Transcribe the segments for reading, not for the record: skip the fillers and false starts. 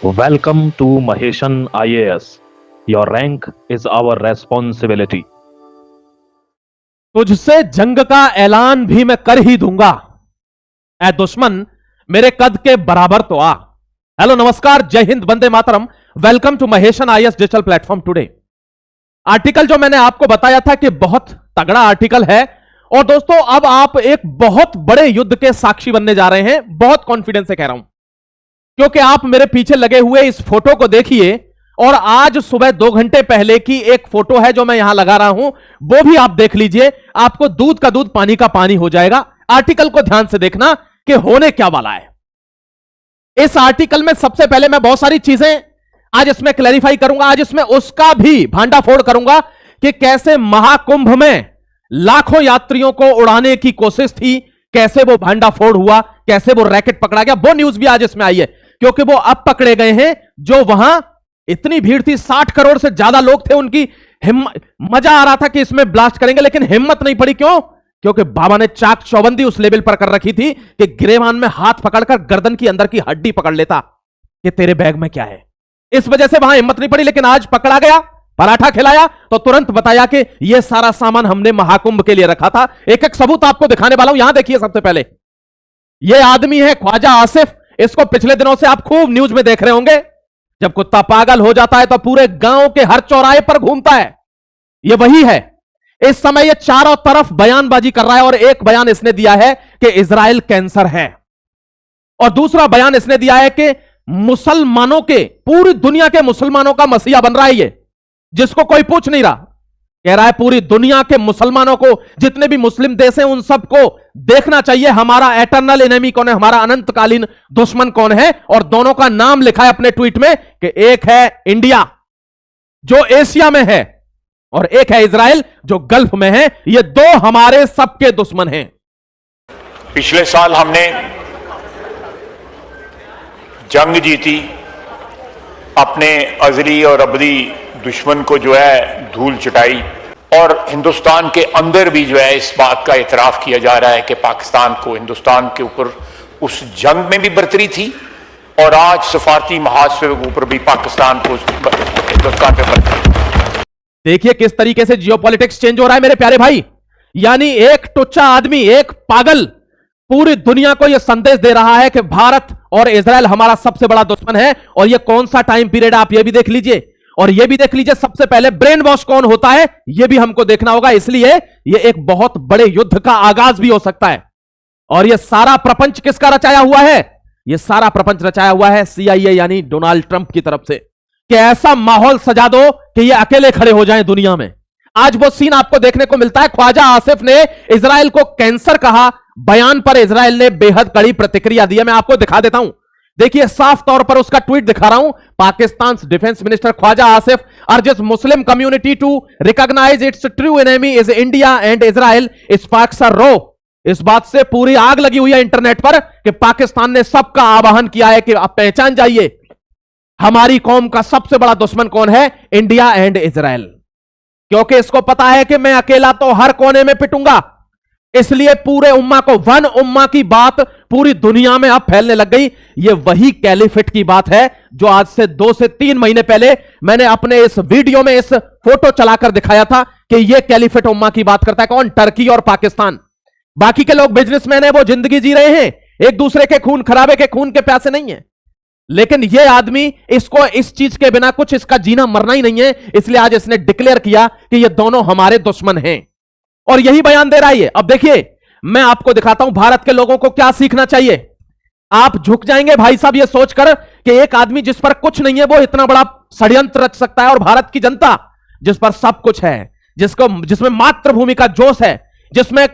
Welcome to Maheshan IAS. Your rank is our responsibility. तुझसे जंग का ऐलान भी मैं कर ही दूंगा, ऐ दुश्मन मेरे कद के बराबर तो आ। हेलो नमस्कार, जय हिंद, वंदे मातरम। Welcome to Mahesan IAS digital platform today. Article जो मैंने आपको बताया था कि बहुत तगड़ा आर्टिकल है, और दोस्तों अब आप एक बहुत बड़े युद्ध के साक्षी बनने जा रहे हैं। बहुत कॉन्फिडेंस से कह रहा हूं, क्योंकि आप मेरे पीछे लगे हुए इस फोटो को देखिए, और आज सुबह 2 घंटे पहले की एक फोटो है जो मैं यहां लगा रहा हूं, वो भी आप देख लीजिए। आपको दूध का दूध पानी का पानी हो जाएगा। आर्टिकल को ध्यान से देखना कि होने क्या वाला है। इस आर्टिकल में सबसे पहले मैं बहुत सारी चीजें आज इसमें क्लैरिफाई करूंगा। आज इसमें उसका भी भांडाफोड़ करूंगा कि कैसे महाकुंभ में लाखों यात्रियों को उड़ाने की कोशिश थी, कैसे वो भांडाफोड़ हुआ, कैसे वो रैकेट पकड़ा गया। वो न्यूज भी आज इसमें आई है, क्योंकि वो अब पकड़े गए हैं जो वहां इतनी भीड़ थी, 60 करोड़ से ज्यादा लोग थे। उनकी मजा आ रहा था कि इसमें ब्लास्ट करेंगे, लेकिन हिम्मत नहीं पड़ी। क्यों? क्योंकि बाबा ने चाक चौबंदी उस लेवल पर कर रखी थी कि गिरेबान में हाथ पकड़कर गर्दन की अंदर की हड्डी पकड़ लेता कि तेरे बैग में क्या है। इस वजह से वहां हिम्मत नहीं पड़ी। लेकिन आज पकड़ा गया, पराठा खिलाया तो तुरंत बताया कि यह सारा सामान हमने महाकुंभ के लिए रखा था। एक एक सबूत आपको दिखाने वाला हूं। यहां देखिए, सबसे पहले यह आदमी है ख्वाजा आसिफ। इसको पिछले दिनों से आप खूब न्यूज में देख रहे होंगे। जब कुत्ता पागल हो जाता है तो पूरे गांव के हर चौराहे पर घूमता है। यह वही है। इस समय यह चारों तरफ बयानबाजी कर रहा है, और एक बयान इसने दिया है कि इजराइल कैंसर है, और दूसरा बयान इसने दिया है कि मुसलमानों के, पूरी दुनिया के मुसलमानों का मसीहा बन रहा है ये, जिसको कोई पूछ नहीं रहा। कह रहा है पूरी दुनिया के मुसलमानों को, जितने भी मुस्लिम देश हैं, उन सबको देखना चाहिए हमारा एटर्नल एनिमी कौन है, हमारा अनंतकालीन दुश्मन कौन है। और दोनों का नाम लिखा है अपने ट्वीट में कि एक है इंडिया जो एशिया में है, और एक है इजराइल जो गल्फ में है। ये दो हमारे सबके दुश्मन हैं। पिछले साल हमने जंग जीती, अपने अजली और अबदी दुश्मन को जो है धूल चटाई, और हिंदुस्तान के अंदर भी जो है इस बात का इतराफ किया जा रहा है कि पाकिस्तान को, हिंदुस्तान के ऊपर उस जंग में भी बरतरी थी, और आज सफारती महाज के ऊपर भी पाकिस्तान को, हिंदुस्तान पे बरतरी। देखिए किस तरीके से जियोपॉलिटिक्स चेंज हो रहा है मेरे प्यारे भाई। यानी एक टुच्चा आदमी, एक पागल, पूरी दुनिया को यह संदेश दे रहा है कि भारत और इजराइल हमारा सबसे बड़ा दुश्मन है। और यह कौन सा टाइम पीरियड है, आप यह भी देख लीजिए। और यह भी देख लीजिए सबसे पहले ब्रेन वॉश कौन होता है, यह भी हमको देखना होगा। इसलिए यह एक बहुत बड़े युद्ध का आगाज भी हो सकता है। और यह सारा प्रपंच किसका रचाया हुआ है? यह सारा प्रपंच रचाया हुआ है CIA यानी डोनाल्ड ट्रंप की तरफ से, कि ऐसा माहौल सजा दो कि ये अकेले खड़े हो जाएं दुनिया में। आज वो सीन आपको देखने को मिलता है। ख्वाजा आसिफ ने इजराइल को कैंसर कहा, बयान पर इजराइल ने बेहद कड़ी प्रतिक्रिया दी है। मैं आपको दिखा देता हूं, देखिए साफ तौर पर उसका ट्वीट दिखा रहा हूं। Pakistan defence minister Khawaja Asif urges Muslim community to recognise its true enemy is India and Israel sparks a row. इस बात से पूरी आग लगी हुई है इंटरनेट पर कि पाकिस्तान ने सबका आह्वान किया है कि आप पहचान जाइए हमारी कौम का सबसे बड़ा दुश्मन कौन है, इंडिया एंड इजराइल। क्योंकि इसको पता है कि मैं अकेला तो हर कोने में पिटूंगा, इसलिए पूरे उम्मा को, वन उम्मा की बात पूरी दुनिया में अब फैलने लग गई। यह वही कैलिफेट की बात है जो आज से 2 से 3 महीने पहले मैंने अपने इस वीडियो में इस फोटो चलाकर दिखाया था कि यह कैलिफेट उम्मा की बात करता है। कौन? टर्की और पाकिस्तान। बाकी के लोग बिजनेसमैन है, वो जिंदगी जी रहे हैं, एक दूसरे के खून खराबे के खून के प्यासे नहीं है। लेकिन यह आदमी, इसको इस चीज के बिना कुछ इसका जीना मरना ही नहीं है। इसलिए आज इसने डिक्लेयर किया कि ये दोनों हमारे दुश्मन हैं, और यही बयान दे रहा है। अब देखिए मैं आपको दिखाता हूं भारत के लोगों को क्या सीखना चाहिए। आप झुक जाएंगे भाई साहब ये सोचकर कि एक आदमी जिस पर कुछ नहीं है वो इतना बड़ा षड्यंत्र रच सकता है, और भारत की जनता जिस पर सब कुछ है, जिसमें मातृभूमि का जोश है, जिसमें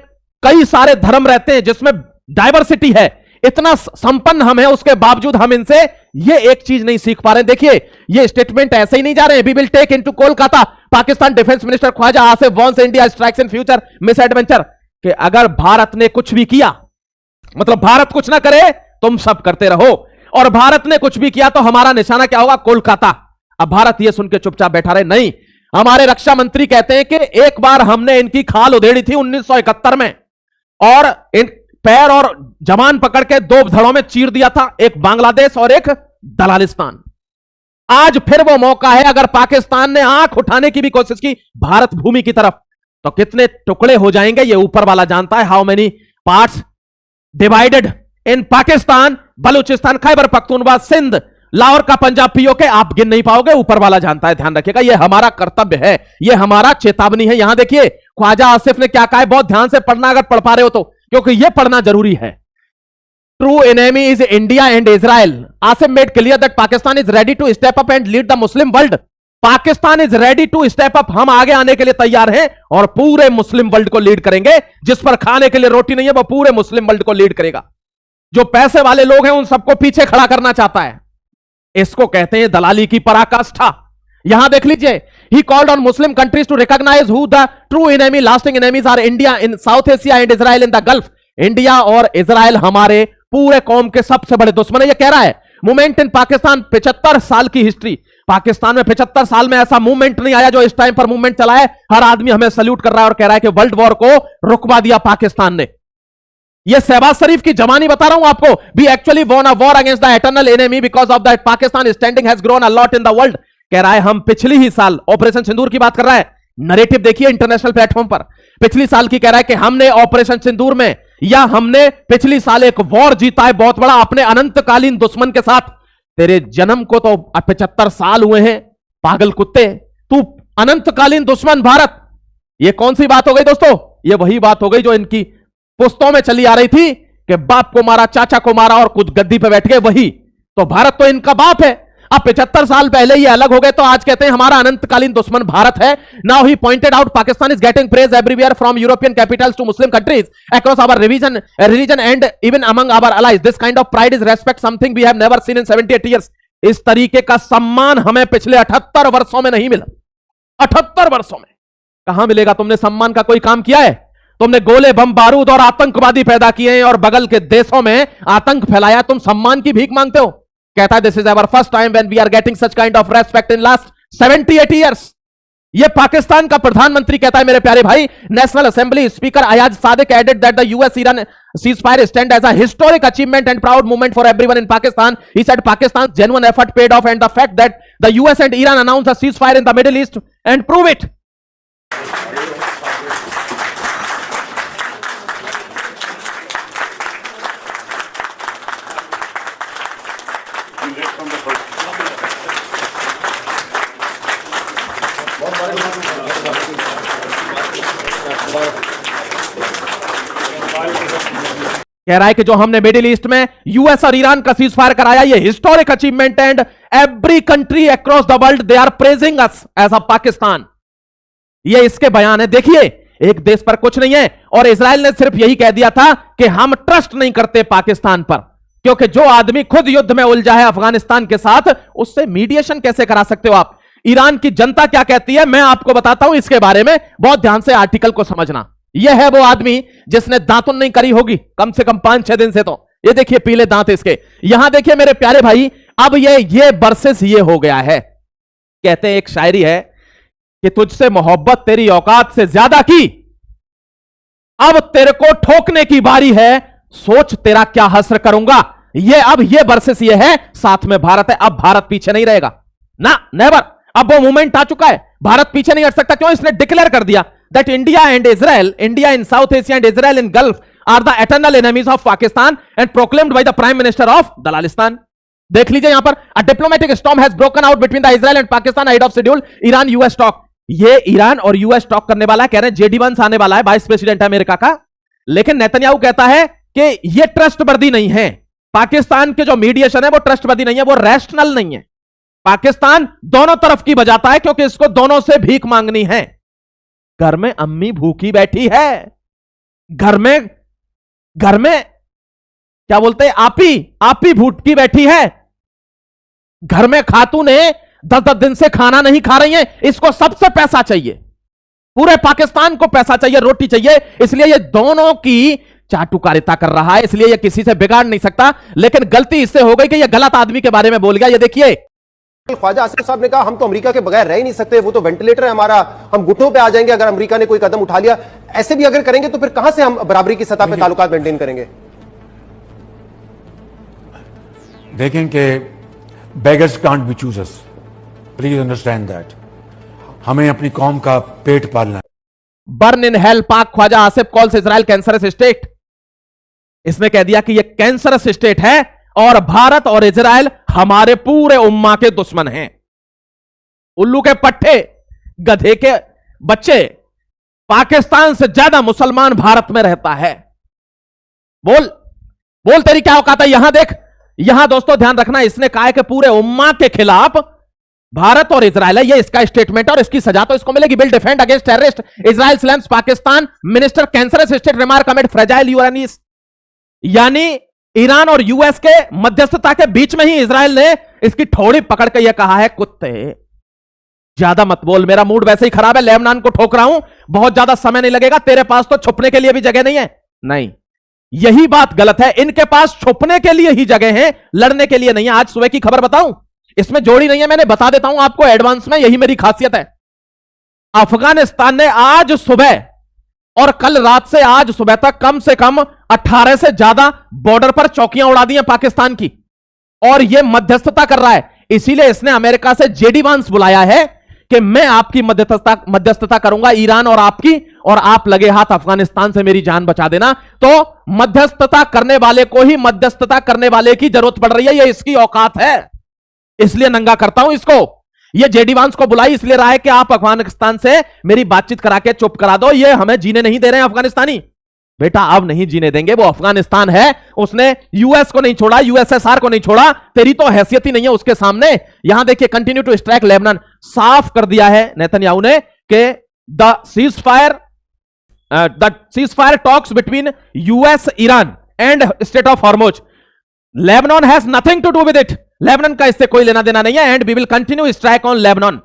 कई सारे धर्म रहते हैं, जिसमें डायवर्सिटी है, इतना संपन्न हम है, उसके बावजूद हम इनसे ये एक चीज नहीं सीख पा रहे हैं। देखिए ये स्टेटमेंट ऐसे ही नहीं जा रहे हैं। We will take into Kolkata, Pakistan defence minister Khawaja Asif wants India strikes in future misadventure. कि अगर भारत ने कुछ भी किया, मतलब भारत कुछ ना करे तुम सब करते रहो, और भारत ने कुछ भी किया तो हमारा निशाना क्या होगा? कोलकाता। अब भारत ये सुन के चुपचाप बैठा रहे? नहीं। हमारे रक्षा मंत्री कहते हैं कि एक बार हमने इनकी खाल उधेड़ी थी 1971 में, और इन पैर और जवान पकड़ के 2 धड़ों में चीर दिया था, एक बांग्लादेश और एक दलालिस्तान। आज फिर वो मौका है। अगर पाकिस्तान ने आंख उठाने की भी कोशिश की भारत भूमि की तरफ, तो कितने टुकड़े हो जाएंगे ये ऊपर वाला जानता है। How many parts divided in Pakistan, Balochistan, Khyber Pakhtunkhwa, Sindh, Lahore का पंजाब, पीओके, आप गिन नहीं पाओगे, ऊपर वाला जानता है। ध्यान रखिएगा, ये हमारा कर्तव्य है, ये हमारा चेतावनी है। यहां देखिए ख्वाजा आसिफ ने क्या कहा है, बहुत ध्यान से पढ़ना अगर पढ़ पा रहे हो तो, क्योंकि यह पढ़ना जरूरी है। True enemy is India and Israel. Asif made clear that Pakistan is ready to step up and lead the Muslim world. Pakistan is ready to step up, हम आगे आने के लिए तैयार हैं और पूरे मुस्लिम वर्ल्ड को लीड करेंगे। जिस पर खाने के लिए रोटी नहीं है वो पूरे मुस्लिम वर्ल्ड को लीड करेगा। जो पैसे वाले लोग हैं उन सबको पीछे खड़ा करना चाहता है। इसको कहते हैं दलाली की पराकाष्ठा। यहां देख लीजिए, he called on Muslim countries to recognise who the true enemy, lasting enemies are India in South Asia and Israel in the Gulf. India और इजराइल हमारे पूरे कौम के सबसे बड़े दुश्मन है। यह कह रहा है मूवमेंट इन पाकिस्तान, 75 साल की हिस्ट्री। पाकिस्तान में 75 साल में ऐसा मूवमेंट नहीं आया जो इस टाइम पर मूवमेंट चला है। हर आदमी हमें सल्यूट कर रहा है और कह रहा है कि वर्ल्ड वॉर को रुकवा दिया पाकिस्तान ने। यह शहबाज शरीफ की जवानी बता रहा हूं आपको। We actually won a war against the eternal enemy because of that Pakistan standing has grown a lot in the world. कह रहा है हम पिछली ही साल ऑपरेशन सिंदूर की बात कर रहा है। नरेटिव देखिए इंटरनेशनल प्लेटफॉर्म पर, पिछली साल की कह रहा है कि हमने ऑपरेशन सिंदूर में, या हमने पिछली साल एक वॉर जीता है बहुत बड़ा अपने अनंतकालीन दुश्मन के साथ। तेरे जन्म को तो 75 साल हुए हैं पागल कुत्ते, तू अनंतकालीन दुश्मन भारत। यह कौन सी बात हो गई दोस्तों? यह वही बात हो गई जो इनकी पुस्तों में चली आ रही थी कि बाप को मारा, चाचा को मारा और कुछ गद्दी पे बैठ गए। वही तो भारत तो इनका बाप है। अब 75 साल पहले ये अलग हो गए तो आज कहते हैं हमारा अनंतकालीन दुश्मन भारत है। Now he pointed out Pakistan is getting praise everywhere from European capitals to Muslim countries across our religion and even among our allies. This kind of pride is respect something we have never seen in 78 years. इस तरीके का सम्मान हमें पिछले 78 वर्षों में नहीं मिला। 78 वर्षों में कहां मिलेगा? तुमने सम्मान का कोई काम किया है? तुमने गोले, बम, बारूद और आतंकवादी पैदा किए हैं और बगल के देशों में आतंक फैलाया। तुम सम्मान की भीख मांगते हो। कहता है this is our first time when we are getting such kind of respect in last 78 years. यह पाकिस्तान का प्रधानमंत्री कहता है मेरे प्यारे भाई। National assembly speaker Ayaz Sadiq added that the US Iran ceasefire stand as a historic achievement and proud moment for everyone in Pakistan. He said Pakistan's genuine effort paid off and the fact that the US and Iran announced a ceasefire in the Middle East and prove it. कह रहा है कि जो हमने Middle East में US और Iran का ceasefire कराया, ये historic achievement and every country across the world they are praising us as a Pakistan. ये इसके बयान है। देखिए एक देश पर कुछ नहीं है और इजराइल ने सिर्फ यही कह दिया था कि हम ट्रस्ट नहीं करते पाकिस्तान पर, क्योंकि जो आदमी खुद युद्ध में उलझा है अफगानिस्तान के साथ, उससे मीडिएशन कैसे करा सकते हो आप? ईरान की जनता क्या कहती है मैं आपको बताता हूं इसके बारे में, बहुत ध्यान से आर्टिकल को समझना। यह है वो आदमी जिसने दातुन नहीं करी होगी कम से कम 5-6 दिन से। तो ये देखिए पीले दांत इसके। यहां देखिए मेरे प्यारे भाई, अब ये वर्सेस ये हो गया है। कहते हैं एक शायरी है कि तुझसे मोहब्बत तेरी औकात से ज्यादा की, अब तेरे को ठोकने की बारी है, सोच तेरा क्या हस्र करूंगा। ये वर्सेस ये है, साथ में भारत है। अब भारत पीछे नहीं रहेगा ना, नेवर। अब वो मूवमेंट आ चुका है, भारत पीछे नहीं हट सकता। क्यों? इसने डिक्लेयर कर दिया that India and Israel, India in South Asia and Israel in Gulf are the eternal enemies of Pakistan and proclaimed by the Prime Minister of Dalalistan. देख लीजिए यहां पर, a diplomatic storm has broken out between the Israel and Pakistan ahead of scheduled Iran US talk. ये Iran और US talk करने वाला है, कह रहे हैं जेडी वंस आने वाला है, वाइस प्रेसिडेंट है अमेरिका का। लेकिन नेतन्याहू कहता है कि ये ट्रस्टवर्दी नहीं है। पाकिस्तान के जो मीडिएशन है वो ट्रस्टवर्दी नहीं है, वो रैशनल नहीं है। पाकिस्तान दोनों तरफ की बजाता है क्योंकि इसको दोनों से भीख मांगनी है। घर में अम्मी भूखी बैठी है, घर में क्या बोलते हैं, आपी भूखी बैठी है। घर में खातूने 10-10 दिन से खाना नहीं खा रही हैं। इसको सबसे पैसा चाहिए, पूरे पाकिस्तान को पैसा चाहिए, रोटी चाहिए। इसलिए ये दोनों की चाटुकारिता कर रहा है, इसलिए ये किसी से बिगाड़ नहीं सकता। लेकिन गलती इससे हो गई कि ये गलत आदमी के बारे में बोल गया। ये देखिए ख्वाजा आसिफ साहब ने कहा हम तो अमेरिका के बगैर रह ही नहीं सकते, वो तो वेंटिलेटर है हमारा, हम घुटनों पे आ जाएंगे अगर अमेरिका ने कोई कदम उठा लिया। ऐसे भी अगर करेंगे तो फिर कहां से हम बराबरी की सतह पे ताल्लुकात मेंटेन करेंगे? देखें कि beggars can't be choosers, please understand that हमें अपनी कौम का पेट पालना है। Burn in hell, Pak Khawaja Asif calls Israel cancerous state. इसने कह दिया कि यह कैंसरस स्टेट है और भारत और इजराइल हमारे पूरे उम्मा के दुश्मन हैं। उल्लू के पट्टे, गधे के बच्चे, पाकिस्तान से ज्यादा मुसलमान भारत में रहता है। बोल बोल तेरी क्या औकात है? यहां देख, यहां दोस्तों ध्यान रखना, इसने कहा है कि पूरे उम्मा के खिलाफ भारत और इजराइल है, ये इसका स्टेटमेंट है और इसकी सजा तो इसको मिलेगी। Will defend against terrorist Israel slams Pakistan minister cancerous state remark amid fragile Uranus. यानी ईरान और यूएस के मध्यस्थता के बीच में ही इजराइल ने इसकी ठोड़ी पकड़ के यह कहा है, कुत्ते ज्यादा मत बोल, मेरा मूड वैसे ही खराब है, लेबनान को ठोक रहा हूं, बहुत ज्यादा समय नहीं लगेगा, तेरे पास तो छुपने के लिए भी जगह नहीं है। नहीं, यही बात गलत है, इनके पास छुपने के लिए ही जगह है, लड़ने के लिए नहीं है। आज सुबह की खबर बताऊं, इसमें जोड़ी नहीं है, मैंने बता देता हूं आपको एडवांस में, यही मेरी खासियत है। अफगानिस्तान ने आज सुबह और कल रात से आज सुबह तक कम से कम 18 से ज्यादा बॉर्डर पर चौकियां उड़ा दी हैं पाकिस्तान की, और यह मध्यस्थता कर रहा है। इसीलिए इसने अमेरिका से जेडी वांस बुलाया है कि मैं आपकी मध्यस्थता करूंगा ईरान और आपकी, और आप लगे हाथ अफगानिस्तान से मेरी जान बचा देना। तो मध्यस्थता करने वाले को ही मध्यस्थता करने वाले की जरूरत पड़ रही है, यह इसकी औकात है, इसलिए नंगा करता हूं इसको। यह जेडी वांस को बुलाई इसलिए रहा है कि आप अफगानिस्तान से मेरी बातचीत करा के चुप करा दो, ये हमें जीने नहीं दे रहे हैं अफगानिस्तानी। बेटा अब नहीं जीने देंगे, वो अफगानिस्तान है, उसने यूएस को नहीं छोड़ा, यूएसएसआर को नहीं छोड़ा, तेरी तो हैसियत ही नहीं है उसके सामने। यहां देखिए, कंटिन्यू टू स्ट्राइक लेबनान, साफ कर दिया है नेतन्याहू ने कि the ceasefire talks between US Iran and state of Hormuz, Lebanon has nothing to do with it, Lebanon का इससे कोई लेना देना नहीं है, and we will continue strike on Lebanon.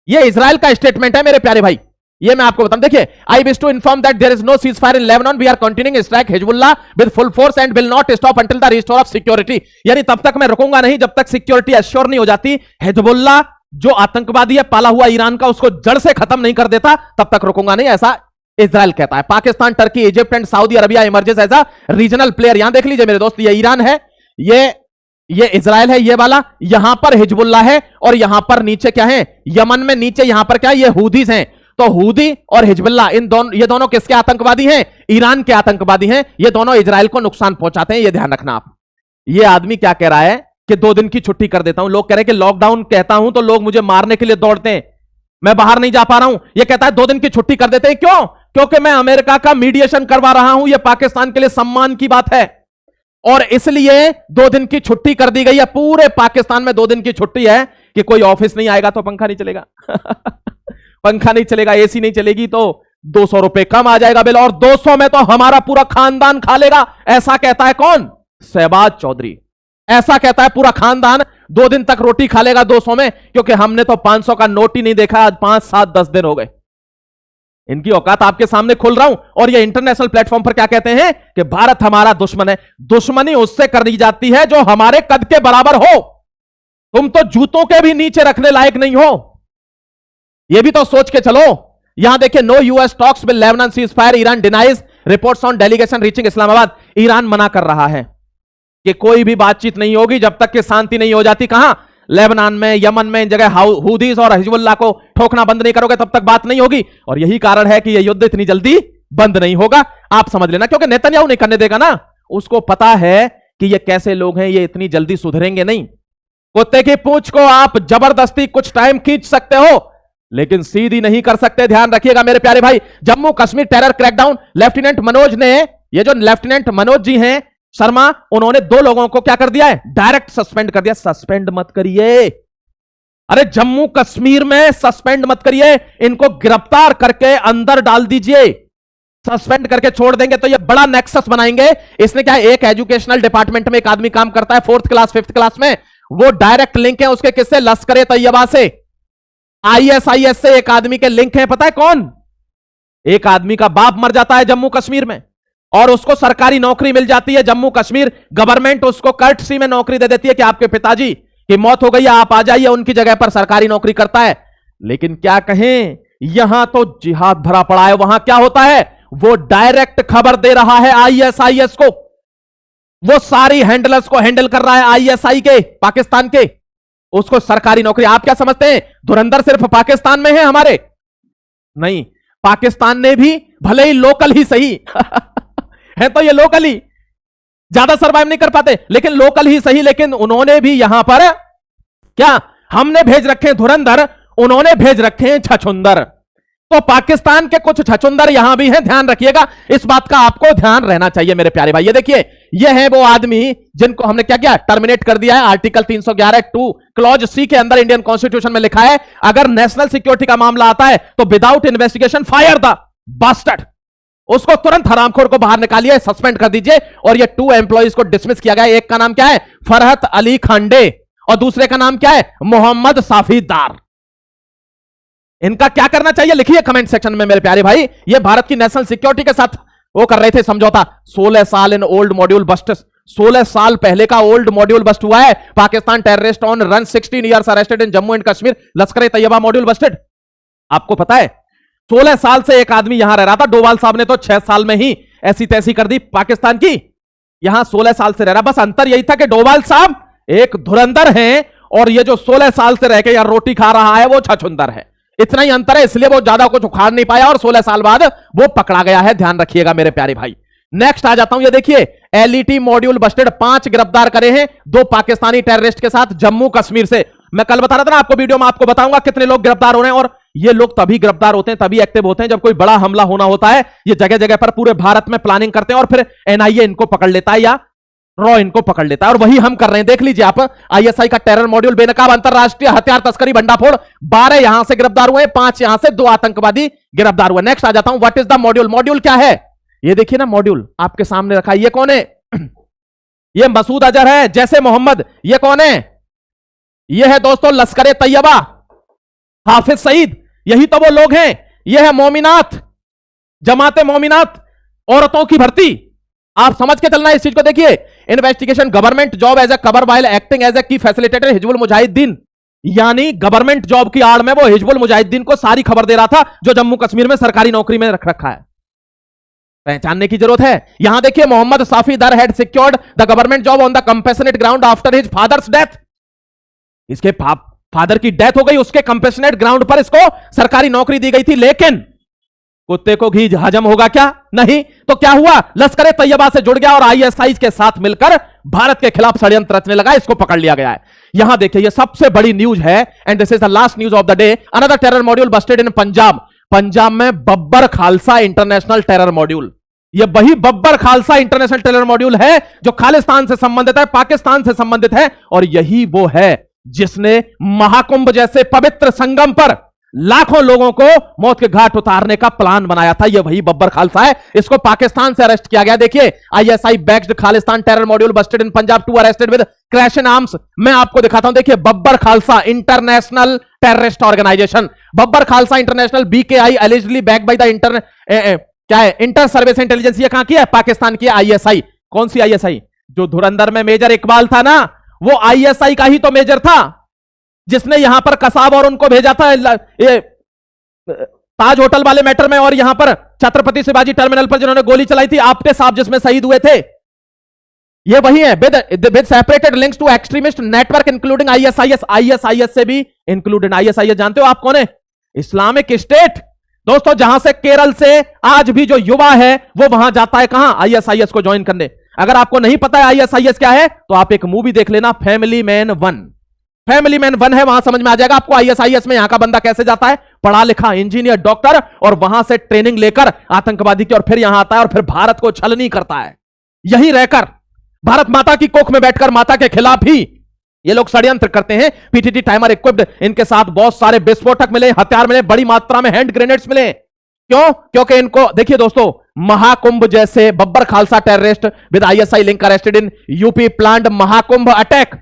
ये इजराइल का स्टेटमेंट है मेरे प्यारे भाई, ये मैं आपको बताऊं। देखिए, I wish to inform that there is no ceasefire in Lebanon, we are continuing strike Hezbollah with full force and will not stop until the restore of security. यानी तब तक मैं रुकूंगा नहीं जब तक सिक्योरिटी एश्योर नहीं हो जाती। हिजबुल्लाह जो आतंकवादी है पाला हुआ ईरान का, उसको जड़ से खत्म नहीं कर देता तब तक रुकूंगा नहीं, ऐसा इजराइल कहता है। Pakistan, Turkey, Egypt and Saudi Arabia emerges as a regional player. यहां देख लीजिए मेरे दोस्त, ये ईरान है, ये इजराइल है, ये वाला, यहां पर हिजबुल्लाह है, और यहां पर नीचे क्या है, यमन में नीचे यहां पर क्या है, ये हूदीज हैं। तो हूदी और हिजबुल्लाह, ये दोनों किसके आतंकवादी हैं? ईरान के आतंकवादी हैं। ये दोनों इजराइल को नुकसान पहुंचाते हैं, ये ध्यान रखना आप। ये आदमी क्या कह रहा है कि 2 दिन की छुट्टी कर देता हूं। लोग कह रहे हैं कि लॉकडाउन कहता हूं तो लोग मुझे मारने के लिए दौड़ते हैं, मैं बाहर नहीं जा पा रहा हूं। ये कहता है 2 दिन की छुट्टी कर देते हैं, क्यों? क्योंकि मैं अमेरिका का मीडिएशन करवा रहा हूं, यह पाकिस्तान के लिए सम्मान की बात है, और इसलिए 2 दिन की छुट्टी कर दी गई है। पूरे पाकिस्तान में 2 दिन की छुट्टी है कि कोई ऑफिस नहीं आएगा तो पंखा नहीं चलेगा पंखा नहीं चलेगा, एसी नहीं चलेगी तो 200 रुपए कम आ जाएगा बिल, और 200 में तो हमारा पूरा खानदान खा लेगा। ऐसा कहता है कौन? शहबाज चौधरी। ऐसा कहता है पूरा खानदान 2 दिन तक रोटी खा लेगा 200 में, क्योंकि हमने तो 500 का नोट ही नहीं देखा, आज 5, 7, 10 दिन हो गए। इनकी औकात आपके सामने खोल रहा हूं। और ये इंटरनेशनल प्लेटफॉर्म पर क्या कहते हैं कि भारत हमारा दुश्मन है। दुश्मनी उससे करी जाती है जो हमारे कद के बराबर हो। तुम तो जूतों के भी नीचे रखने लायक नहीं हो, यह भी तो सोच के चलो। यहां देखिए, no US talks with Lebanon cease fire, Iran denies reports on delegation reaching Islamabad. Iran मना कर रहा है कि कोई भी बातचीत नहीं होगी जब तक कि शांति नहीं हो जाती। कहां? लेबनान में, यमन में, इन जगह हूदीज और हिजबुल्लाह को ठोकना बंद नहीं करोगे तब तक बात नहीं होगी। और यही कारण है कि यह युद्ध इतनी जल्दी बंद नहीं होगा, आप समझ लेना, क्योंकि नेतन्याहू नहीं करने देगा ना। उसको पता है कि ये कैसे लोग हैं, ये इतनी जल्दी सुधरेंगे नहीं। कुत्ते की पूंछ को आप जबरदस्ती कुछ टाइम खींच सकते हो, लेकिन सीधी नहीं कर सकते, ध्यान रखिएगा मेरे प्यारे भाई। Jammu Kashmir terror crackdown, lieutenant Manoj ने, ये जो लेफ्टिनेंट मनोज जी हैं शर्मा, उन्होंने 2 लोगों को क्या कर दिया है? डायरेक्ट सस्पेंड कर दिया। सस्पेंड मत करिए, अरे जम्मू कश्मीर में सस्पेंड मत करिए, इनको गिरफ्तार करके अंदर डाल दीजिए। सस्पेंड करके छोड़ देंगे तो ये बड़ा नेक्सस बनाएंगे। इसने क्या है, एक एजुकेशनल डिपार्टमेंट में एक आदमी काम करता है 4th क्लास 5th क्लास में, वो डायरेक्ट लिंक है उसके किससे? लश्कर तैयबा से। ISIS से एक आदमी के लिंक है, पता है कौन? एक आदमी का बाप मर जाता है जम्मू कश्मीर में और उसको सरकारी नौकरी मिल जाती है। जम्मू कश्मीर गवर्नमेंट उसको कर्टसी में नौकरी दे देती है कि आपके पिताजी की मौत हो गई है, आप आ जाइए, उनकी जगह पर सरकारी नौकरी करता है। लेकिन क्या कहें, यहां तो जिहाद भरा पड़ा है। वहां क्या होता है, वो डायरेक्ट खबर दे रहा है ISIS को, वो सारी हैंडलर्स को हैंडल कर रहा है ISI के, पाकिस्तान के। उसको सरकारी नौकरी। आप क्या समझते हैं धुरंधर सिर्फ पाकिस्तान में है हमारे? नहीं, पाकिस्तान ने भी भले ही लोकल ही सही है, तो ये लोकल ही ज्यादा सरवाइव नहीं कर पाते, लेकिन लोकल ही सही, लेकिन उन्होंने भी यहां पर क्या, हमने भेज रखे हैं धुरंधर, उन्होंने भेज रखे हैं छछुंदर। तो पाकिस्तान के कुछ छछुंदर यहां भी हैं, ध्यान रखिएगा, इस बात का आपको ध्यान रहना चाहिए मेरे प्यारे भाई। ये देखिए, ये है वो आदमी जिनको हमने क्या किया, टर्मिनेट कर दिया है। आर्टिकल 311(2) क्लॉज सी के अंदर इंडियन कॉन्स्टिट्यूशन में लिखा है, अगर नेशनल सिक्योरिटी का मामला आता है तो without investigation fire the bastard. उसको तुरंत हरामखोर को बाहर निकालिए, सस्पेंड कर दीजिए। और ये 2 एम्प्लॉइज को डिसमिस किया गया। एक का नाम क्या है, फरहत अली खांडे, और दूसरे का नाम क्या है, मोहम्मद साफीदार। इनका क्या करना चाहिए लिखिए कमेंट सेक्शन में मेरे प्यारे भाई। ये भारत की नेशनल सिक्योरिटी के साथ वो कर रहे थे समझौता। 16 साल इन ओल्ड मॉड्यूल बस्ट, 16 साल पहले का ओल्ड मॉड्यूल बस्ट हुआ है। Pakistan terrorist on run 16 years arrested in Jammu and Kashmir, Lashkar A Taiba module Busted. आपको पता है 16 साल से एक आदमी यहां रह रहा था, डोवाल साहब ने तो 6 साल में ही ऐसी तैसी कर दी पाकिस्तान की। यहां 16 साल से रह रहा, बस अंतर यही था कि डोवाल साहब एक धुरंधर हैं और ये जो 16 साल से रह के यहां रोटी खा रहा है वो छछुंदर है। इतना ही अंतर है, इसलिए वो ज्यादा कुछ उखाड़ नहीं पाया और 16 साल बाद वो पकड़ा गया है, ध्यान रखिएगा मेरे प्यारे भाई। नेक्स्ट आ जाता हूं, ये देखिए, एलईटी मॉड्यूल बस्टेड, 5 गिरफ्तार करे हैं 2 पाकिस्तानी टेररिस्ट के साथ जम्मू कश्मीर से। मैं कल बता रहा था ना आपको, वीडियो में आपको बताऊंगा कितने लोग गिरफ्तार हो रहे हैं। और ये लोग तभी गिरफ्तार होते हैं, तभी एक्टिव होते हैं जब कोई बड़ा हमला होना होता है। ये जगह जगह पर पूरे भारत में प्लानिंग करते हैं और फिर एनआईए इनको पकड़ लेता है या रॉ इनको पकड़ लेता है, और वही हम कर रहे हैं। देख लीजिए आप, आईएसआई का टेरर मॉड्यूल, बेनकाब अंतरराष्ट्रीय हथियार तस्करी भंडाफोड़, 12 यहां से गिरफ्तार हुए, 5 यहां से, 2 आतंकवादी गिरफ्तार हुए। नेक्स्ट आ जाता हूं, what is the module. Module क्या है, ये देखिए ना, मॉड्यूल आपके सामने रखा है। ये कौन है, ये मसूद अजहर है, जैसे मोहम्मद। ये कौन है, ये है दोस्तों लश्कर ए तैयबा, हाफिज सईद, यही तो वो लोग हैं। ये है मोमिनात, जमाते मोमिनात, औरतों की भर्ती। आप समझ के चलना इस चीज को। देखिए, investigation government job as a cover while acting as a key facilitator Hizbul Mujahideen, यानी गवर्नमेंट जॉब की आड़ में वो हिजबुल मुजाहिदीन को सारी खबर दे रहा था जो जम्मू कश्मीर में सरकारी नौकरी में रख रखा है। पहचानने की जरूरत है। यहां देखिए, Mohammad Safidar had secured the government job on the compassionate ground after his father's death. इसके फादर की डेथ हो गई, उसके कंपेशनेट ग्राउंड पर इसको सरकारी नौकरी दी गई थी। लेकिन कुत्ते को घी हजम होगा क्या, नहीं। तो क्या हुआ, लश्कर ए तैयबा से जुड़ गया और आईएसआई के साथ मिलकर भारत के खिलाफ षड्यंत्र रचने लगा। इसको पकड़ लिया गया है। यहां देखिए, ये सबसे बड़ी न्यूज है and this is the last news of the day. Another terror module busted in Punjab. Punjab में Babbar Khalsa international terror module. ये वही Babbar Khalsa international terror module है जो खालिस्तान से संबंधित है, पाकिस्तान से संबंधित है, और यही वो है जिसने महाकुंभ जैसे पवित्र संगम पर लाखों लोगों को मौत के घाट उतारने का प्लान बनाया था। यह वही बब्बर खालसा है। इसको पाकिस्तान से अरेस्ट किया गया। देखिए, ISI backed Khalistan terror module busted in Punjab, 2 arrested with crash in arms. मैं आपको दिखाता हूं, देखिए, Babbar Khalsa international terrorist organisation, Babbar Khalsa international, BKI, eligibly back by the क्या है, इंटर सर्विस इंटेलिजेंस। ये कहां की है, पाकिस्तान की आईएसआई। कौन सी आईएसआई, जो धुरंधर में मेजर इकबाल था ना, वो आईएसआई का ही तो मेजर था, जिसने यहां पर कसाब और उनको भेजा था ये ताज होटल वाले मैटर में, और यहां पर छत्रपति शिवाजी टर्मिनल पर जिन्होंने गोली चलाई थी, आपके साहब जिसमें शहीद हुए थे। ये वही है, with separated links to extremist network including ISIS. ISIS से भी इंक्लूडेड। आईएसआईएस जानते हो आप कौन है, इस्लामिक स्टेट। दोस्तों, जहां से केरल से आज भी जो युवा है वो वहां जाता है, कहां, आईएसआईएस को ज्वाइन करने। अगर आपको नहीं पता है आईएसआईएस क्या है, तो आप एक मूवी देख लेना, फैमिली मैन 1। फैमिली मैन 1 है, वहां समझ में आ जाएगा आपको आईएसआईएस में यहां का बंदा कैसे जाता है, पढ़ा लिखा इंजीनियर डॉक्टर, और वहां से ट्रेनिंग लेकर आतंकवादी की, और फिर यहां आता है और फिर भारत को छलनी करता है। यहीं रहकर भारत माता की कोख में बैठकर माता के खिलाफ ही ये लोग षड्यंत्र करते हैं। पीटीटी टाइमर इक्विप्ड, इनके साथ बहुत सारे विस्फोटक मिले, हथियार मिले, बड़ी मात्रा में हैंड ग्रेनेड्स मिले। क्यों, क्योंकि इनको देखिए दोस्तों, महाकुंभ जैसे Babbar Khalsa terrorist with ISI link arrested in UP planned Mahakumbh attack.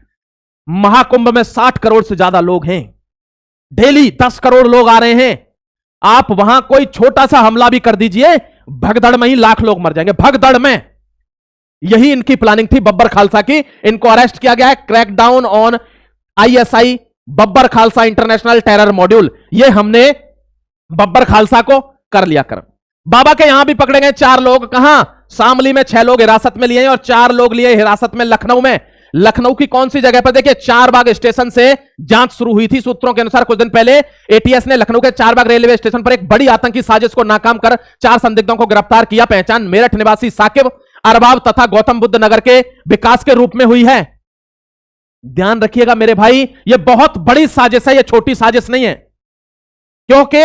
Mahakumbh में 60 करोड़ से ज्यादा लोग हैं, डेली 10 करोड़ लोग आ रहे हैं। आप वहां कोई छोटा सा हमला भी कर दीजिए, भगदड़ में ही लाख लोग मर जाएंगे, भगदड़ में। यही इनकी प्लानिंग थी बब्बर खालसा की। इनको अरेस्ट किया गया है, crackdown on ISI Babbar Khalsa international terror module. ये हमने बब्बर खालसा को कर लिया कर। बाबा के यहां भी पकड़े गए 4 लोग, कहां, शामली में 6 लोग हिरासत में लिए और 4 लोग लिए हिरासत में लखनऊ में। लखनऊ की कौन सी जगह पर? देखिए, चारबाग स्टेशन से जांच शुरू हुई थी। सूत्रों के अनुसार कुछ दिन पहले एटीएस ने लखनऊ के चारबाग रेलवे स्टेशन पर एक बड़ी आतंकी साजिश को नाकाम कर 4 संदिग्धों को गिरफ्तार किया। पहचान मेरठ निवासी साकिब, अरबाब तथा गौतम बुद्ध नगर के विकास के रूप में हुई है। ध्यान रखिएगा मेरे भाई, यह बहुत बड़ी साजिश है, यह छोटी साजिश नहीं है, क्योंकि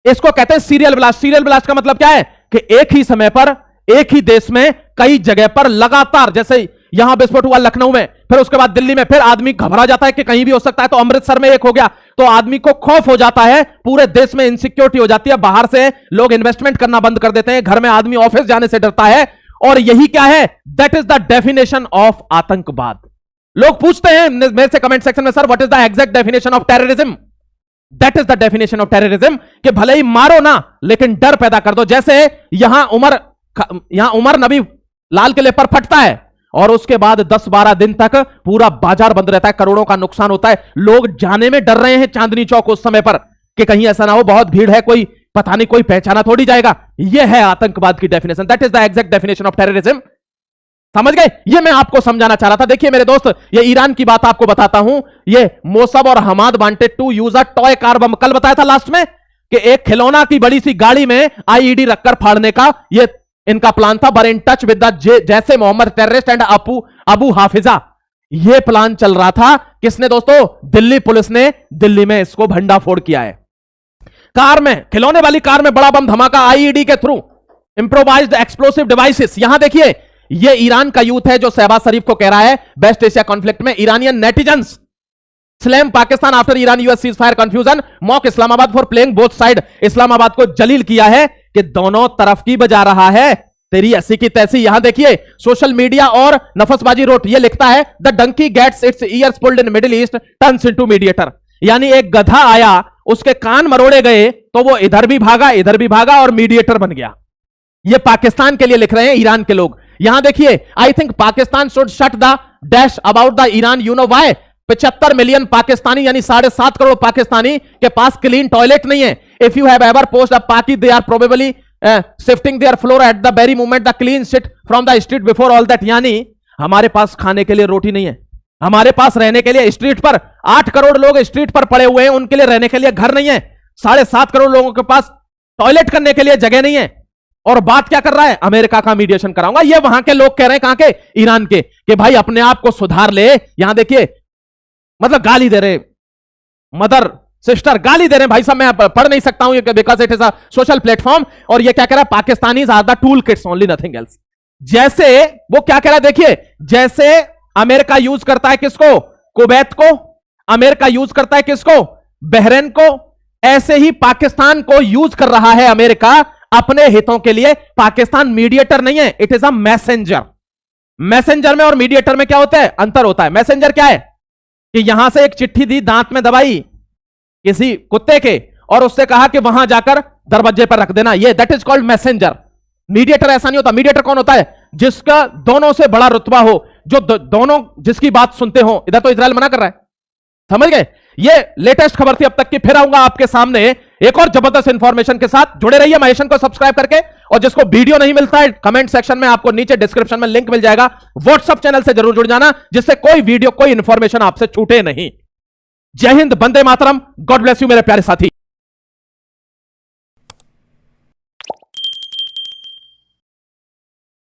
इसको कहते हैं सीरियल ब्लास्ट। सीरियल ब्लास्ट का मतलब क्या है कि एक ही समय पर एक ही देश में कई जगह पर लगातार, जैसे यहां विस्फोट हुआ लखनऊ में, फिर उसके बाद दिल्ली में, फिर आदमी घबरा जाता है कि कहीं भी हो सकता है, तो अमृतसर में एक हो गया, तो आदमी को खौफ हो जाता है, पूरे देश में इनसिक्योरिटी हो जाती है, बाहर से लोग इन्वेस्टमेंट करना बंद कर देते हैं, घर में आदमी ऑफिस जाने से डरता है। और यही क्या है? That is the definition of आतंकवाद। लोग पूछते हैं मेरे से कमेंट सेक्शन में, sir what is the exact definition of terrorism? That is the definition of terrorism कि भले ही मारो ना, लेकिन डर पैदा कर दो। जैसे यहां उमर नबी लाल किले पर फटता है और उसके बाद 10-12 दिन तक पूरा बाजार बंद रहता है, करोड़ों का नुकसान होता है, लोग जाने में डर रहे हैं चांदनी चौक उस समय पर कि कहीं ऐसा ना हो, बहुत भीड़ है, कोई पता नहीं, कोई पहचाना थोड़ी जाएगा। यह है आतंकवाद की definition. That is the exact definition of terrorism. समझ गए? ये मैं आपको समझाना चाह रहा था। देखिए मेरे दोस्त, ये ईरान की बात आपको बताता हूं। ये मोसब और Hamad wanted to use a toy car bomb. कल बताया था लास्ट में कि एक खिलौना की बड़ी सी गाड़ी में आईईडी रखकर फाड़ने का ये इनका प्लान था। बर इन टच विद द जैसे मोहम्मद टेररिस्ट एंड अबू हाफिजा, ये प्लान चल रहा था। किसने दोस्तों? दिल्ली पुलिस ने दिल्ली में इसको भंडाफोड़ किया है। कार में, खिलौने वाली कार में बड़ा बम धमाका आईईडी के थ्रू, इंप्रोवाइज्ड एक्सप्लोसिव डिवाइसेस। यहां देखिए, यह ईरान का यूथ है जो शहबाज शरीफ को कह रहा है वेस्ट एशिया कॉन्फ्लिक्ट में Iranian netizens slam Pakistan after Iran US cease fire confusion, mock Islamabad for playing both side. Islamabad को जलील किया है कि दोनों तरफ की बजा रहा है, तेरी ऐसी की तैसी। यहां देखिए, सोशल मीडिया और नफसबाजी रोट, ये लिखता है the donkey gets its ears pulled in Middle East turns into mediator. यानी एक गधा आया, उसके कान मरोड़े गए, तो वो इधर भी भागा और मीडिएटर बन गया। ये पाकिस्तान के लिए लिख रहे हैं ईरान के लोग। यहां देखिए, I think Pakistan should shut the dash about the Iran, you know why? 75 million Pakistani यानी 7.5 करोड़ पाकिस्तानी के पास क्लीन टॉयलेट नहीं है। If you have ever post a पाकी, they are probably shifting their floor at the very moment the clean shit from the street before all that. यानी हमारे पास खाने के लिए रोटी नहीं है, हमारे पास रहने के लिए स्ट्रीट पर 8 करोड़ लोग स्ट्रीट पर पड़े हुए हैं, उनके लिए रहने के लिए घर नहीं है। 7.5 करोड़ लोगों के पास टॉयलेट करने के लिए जगह नहीं है। और बात क्या कर रहा है? अमेरिका का मीडिएशन कराऊंगा। ये वहां के लोग कह रहे हैं, कहां के? ईरान के, कि भाई अपने आप को सुधार ले। यहां देखिए, मतलब गाली दे रहे, मदर सिस्टर गाली दे रहे हैं। भाई साहब मैं पढ़ नहीं सकता हूं because it is a social platform. और ये क्या कह रहा है? Pakistanis are the toolkits only, nothing else. जैसे वो क्या कह रहा है, देखिए, जैसे अमेरिका यूज करता है किसको? कुवैत को। अमेरिका यूज करता है किसको? बहरीन को। ऐसे ही पाकिस्तान को यूज कर रहा है अमेरिका अपने हितों के लिए। पाकिस्तान मीडिएटर नहीं है, it is a messenger. Messenger में और मीडिएटर में क्या होता है? अंतर होता है। मैसेंजर क्या है कि यहां से एक चिट्ठी दी, दांत में दबाई किसी कुत्ते के, और उससे कहा कि वहां जाकर दरवाजे पर रख देना, ये that is called messenger. Mediator ऐसा नहीं होता। मीडिएटर कौन होता है? जिसका दोनों से बड़ा रुतबा हो, जो दोनों जिसकी बात सुनते हो। इधर तो इजराइल मना कर रहा है, समझ गए? ये लेटेस्ट खबर थी अब तक की। फिर आऊंगा आपके सामने एक और जबरदस्त इंफॉर्मेशन के साथ। जुड़े रहिए महेशन को सब्सक्राइब करके, और जिसको वीडियो नहीं मिलता है कमेंट सेक्शन में आपको नीचे डिस्क्रिप्शन में लिंक मिल जाएगा, व्हाट्सएप चैनल से जरूर जुड़ जाना, जिससे कोई वीडियो कोई इंफॉर्मेशन आपसे छूटे नहीं। जय हिंद, वंदे मातरम, गॉड ब्लेस यू मेरे प्यारे साथी।